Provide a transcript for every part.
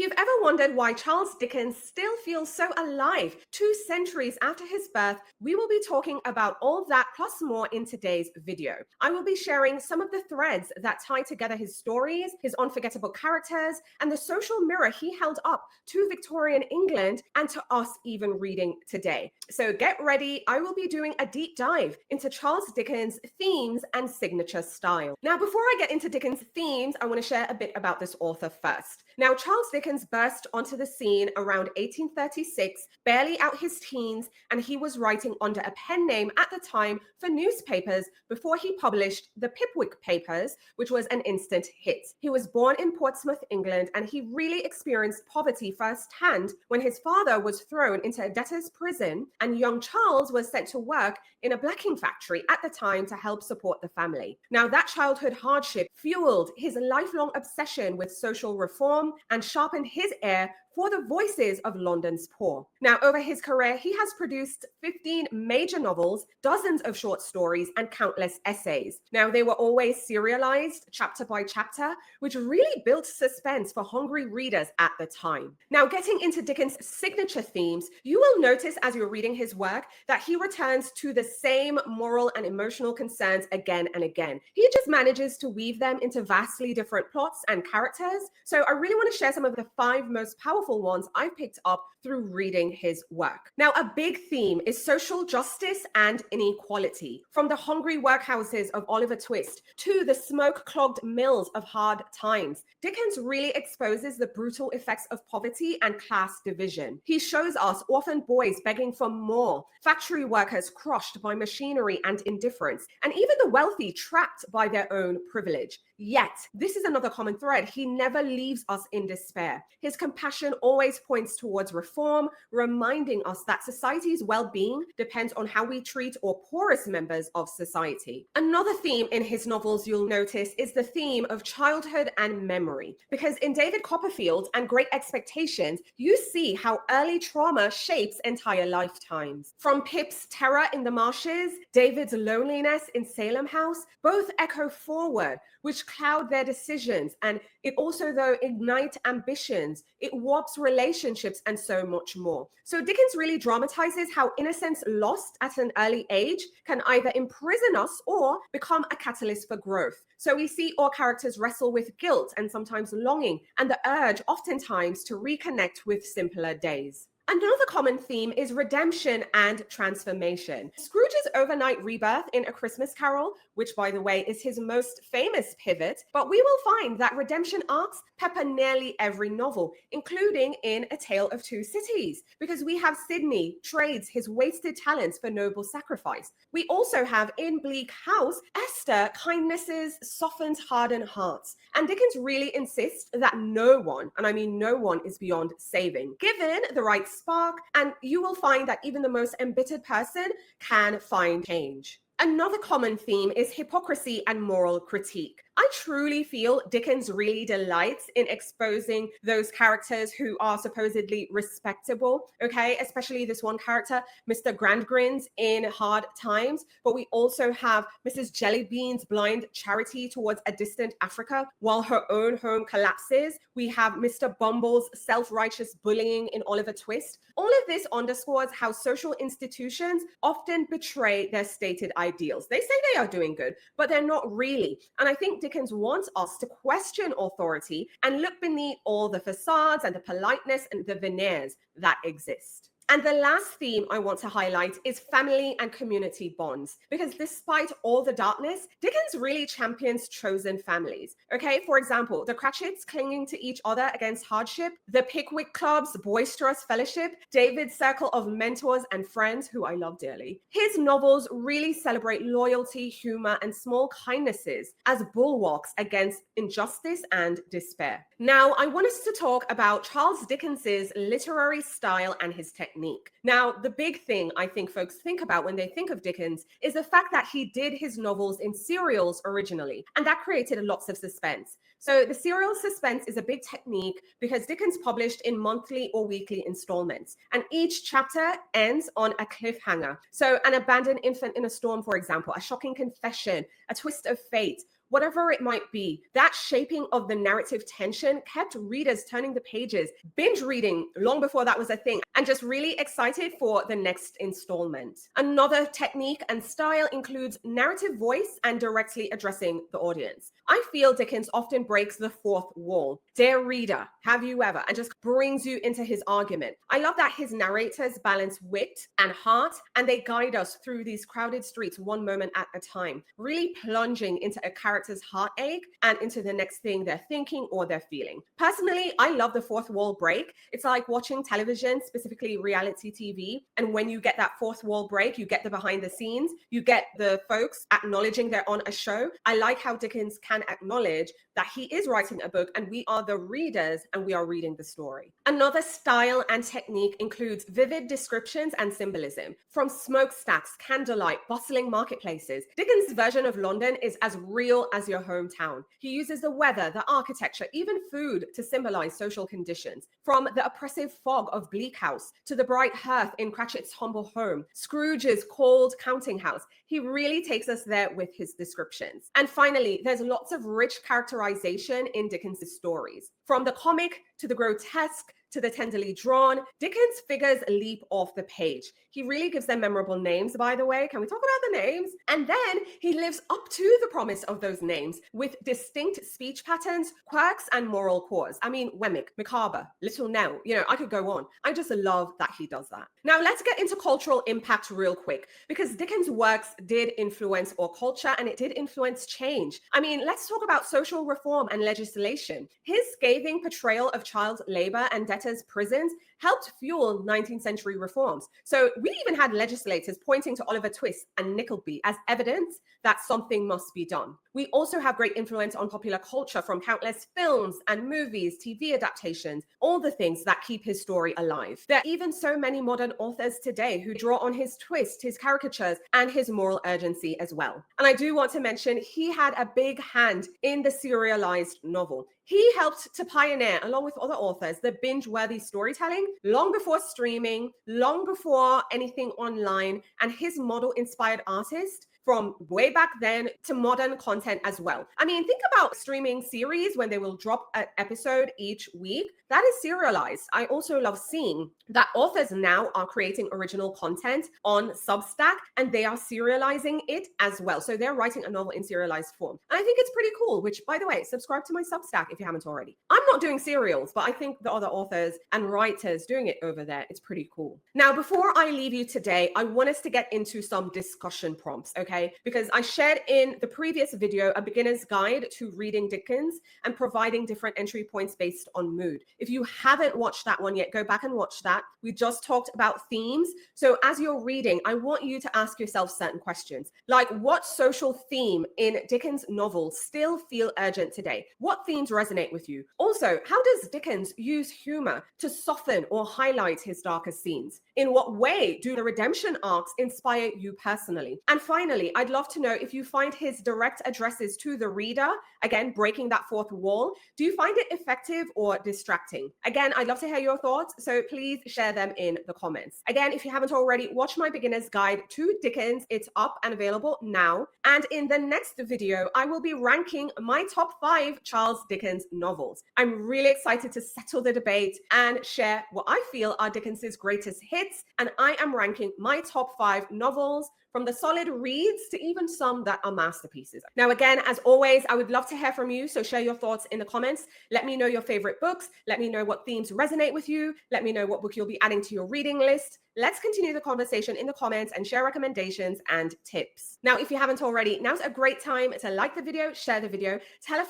you've ever wondered why Charles Dickens still feels so alive 2 centuries after his birth, we will be talking about all that plus more in today's video. I will be sharing some of the threads that tie together his stories, his unforgettable characters, and the social mirror he held up to Victorian England and to us even reading today. So get ready, I will be doing a deep dive into Charles Dickens' themes and signature style. Now, before I get into Dickens' themes, I want to share a bit about this author first. Now, Charles Dickens burst onto the scene around 1836, barely out his teens, and he was writing under a pen name at the time for newspapers before he published the Pickwick Papers, which was an instant hit. He was born in Portsmouth, England, and he really experienced poverty firsthand when his father was thrown into a debtor's prison and young Charles was sent to work in a blacking factory at the time to help support the family. Now, that childhood hardship fueled his lifelong obsession with social reform and sharpened his ear for the voices of London's poor. Now, over his career, he has produced 15 major novels, dozens of short stories, and countless essays. Now, they were always serialized, chapter by chapter, which really built suspense for hungry readers at the time. Now, getting into Dickens' signature themes, you will notice as you're reading his work that he returns to the same moral and emotional concerns again and again. He just manages to weave them into vastly different plots and characters. So I really want to share some of the 5 most powerful ones I've picked up through reading his work. Now, a big theme is social justice and inequality. From the hungry workhouses of Oliver Twist to the smoke-clogged mills of Hard Times, Dickens really exposes the brutal effects of poverty and class division. He shows us orphan boys begging for more, factory workers crushed by machinery and indifference, and even the wealthy trapped by their own privilege. Yet, this is another common thread. He never leaves us in despair. His compassion always points towards reform, reminding us that society's well-being depends on how we treat our poorest members of society. Another theme in his novels you'll notice is the theme of childhood and memory. Because in David Copperfield and Great Expectations, you see how early trauma shapes entire lifetimes. From Pip's terror in the marshes, David's loneliness in Salem House, both echo forward, which cloud their decisions, and it also, though, ignite ambitions, it warps relationships, and so much more. So Dickens really dramatizes how innocence lost at an early age can either imprison us or become a catalyst for growth. So we see all characters wrestle with guilt and sometimes longing, and the urge oftentimes to reconnect with simpler days. Another common theme is redemption and transformation. Scrooge's overnight rebirth in A Christmas Carol, which by the way is his most famous pivot, but we will find that redemption arcs pepper nearly every novel, including in A Tale of Two Cities, because we have Sidney trades his wasted talents for noble sacrifice. We also have in Bleak House, Esther kindnesses softened hardened hearts. And Dickens really insists that no one, and I mean no one, is beyond saving, given the right spark, and you will find that even the most embittered person can find change. Another common theme is hypocrisy and moral critique. I truly feel Dickens really delights in exposing those characters who are supposedly respectable, okay? Especially this one character, Mr. Grandgrins in Hard Times. But we also have Mrs. Jellybean's blind charity towards a distant Africa while her own home collapses. We have Mr. Bumble's self-righteous bullying in Oliver Twist. All of this underscores how social institutions often betray their stated ideals. They say they are doing good, but they're not really. And I think Dickens wants us to question authority and look beneath all the facades and the politeness and the veneers that exist. And the last theme I want to highlight is family and community bonds, because despite all the darkness, Dickens really champions chosen families. Okay, for example, the Cratchits clinging to each other against hardship, the Pickwick Club's boisterous fellowship, David's circle of mentors and friends, who I love dearly. His novels really celebrate loyalty, humor, and small kindnesses as bulwarks against injustice and despair. Now, I want us to talk about Charles Dickens's literary style and his technique. Now, the big thing I think folks think about when they think of Dickens is the fact that he did his novels in serials originally, and that created lots of suspense. So the serial suspense is a big technique because Dickens published in monthly or weekly installments, and each chapter ends on a cliffhanger. So an abandoned infant in a storm, for example, a shocking confession, a twist of fate. whatever it might be. That shaping of the narrative tension kept readers turning the pages, binge reading long before that was a thing, and just really excited for the next installment. Another technique and style includes narrative voice and directly addressing the audience. I feel Dickens often breaks the fourth wall. Dear reader, have you ever? And just brings you into his argument. I love that his narrators balance wit and heart, and they guide us through these crowded streets one moment at a time, really plunging into a character's heartache and into the next thing they're thinking or they're feeling. Personally, I love the fourth wall break. It's like watching television, specifically reality TV. And when you get that fourth wall break, you get the behind the scenes, you get the folks acknowledging they're on a show. I like how Dickens can acknowledge that he is writing a book and we are the readers and we are reading the story. Another style and technique includes vivid descriptions and symbolism. From smokestacks, candlelight, bustling marketplaces, Dickens' version of London is as real as your hometown. He uses the weather, the architecture, even food to symbolize social conditions. From the oppressive fog of Bleak House to the bright hearth in Cratchit's humble home, Scrooge's cold counting house, he really takes us there with his descriptions. And finally, there's lots of rich characterization in Dickens' stories. From the comic to the grotesque to the tenderly drawn, Dickens' figures leap off the page. He really gives them memorable names, by the way. Can we talk about the names? And then he lives up to the promise of those names with distinct speech patterns, quirks, and moral cores. I mean, Wemmick, Micawber, Little Nell, I could go on. I just love that he does that. Now, let's get into cultural impact real quick, because Dickens' works did influence our culture and it did influence change. I mean, let's talk about social reform and legislation. His scathing portrayal of child labor and debtors' prisons helped fuel 19th century reforms. So we even had legislators pointing to Oliver Twist and Nickleby as evidence that something must be done. We also have great influence on popular culture from countless films and movies, TV adaptations, all the things that keep his story alive. There are even so many modern authors today who draw on his twist, his caricatures, and his moral urgency as well. And I do want to mention he had a big hand in the serialized novel. He helped to pioneer, along with other authors, the binge-worthy storytelling long before streaming, long before anything online, and his model inspired artists from way back then to modern content as well. I mean, think about streaming series when they will drop an episode each week. That is serialized. I also love seeing that authors now are creating original content on Substack and they are serializing it as well. So they're writing a novel in serialized form. And I think it's pretty cool, which, by the way, subscribe to my Substack if you haven't already. I'm not doing serials, but I think the other authors and writers doing it over there, it's pretty cool. Now, before I leave you today, I want us to get into some discussion prompts, okay? Because I shared in the previous video a beginner's guide to reading Dickens and providing different entry points based on mood. If you haven't watched that one yet, go back and watch that. We just talked about themes. So as you're reading, I want you to ask yourself certain questions, like what social theme in Dickens' novels still feel urgent today? What themes resonate with you? Also, how does Dickens use humor to soften or highlight his darker scenes? In what way do the redemption arcs inspire you personally? And finally, I'd love to know if you find his direct addresses to the reader, again, breaking that fourth wall, do you find it effective or distracting? Again, I'd love to hear your thoughts, so please share them in the comments. Again, if you haven't already, watch my beginner's guide to Dickens. It's up and available now. And in the next video, I will be ranking my top 5 Charles Dickens novels. I'm really excited to settle the debate and share what I feel are Dickens's greatest hits. And I am ranking my top 5 novels, from the solid reads to even some that are masterpieces. Now, again, as always, I would love to hear from you. So share your thoughts in the comments. Let me know your favorite books. Let me know what themes resonate with you. Let me know what book you'll be adding to your reading list. Let's continue the conversation in the comments and share recommendations and tips. Now, if you haven't already, now's a great time to like the video, share the video, tell a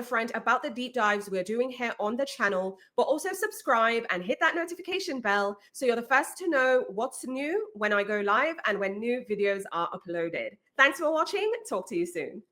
friend about the deep dives we're doing here on the channel, but also subscribe and hit that notification bell so you're the first to know what's new when I go live and when new videos are uploaded. Thanks for watching. Talk to you soon.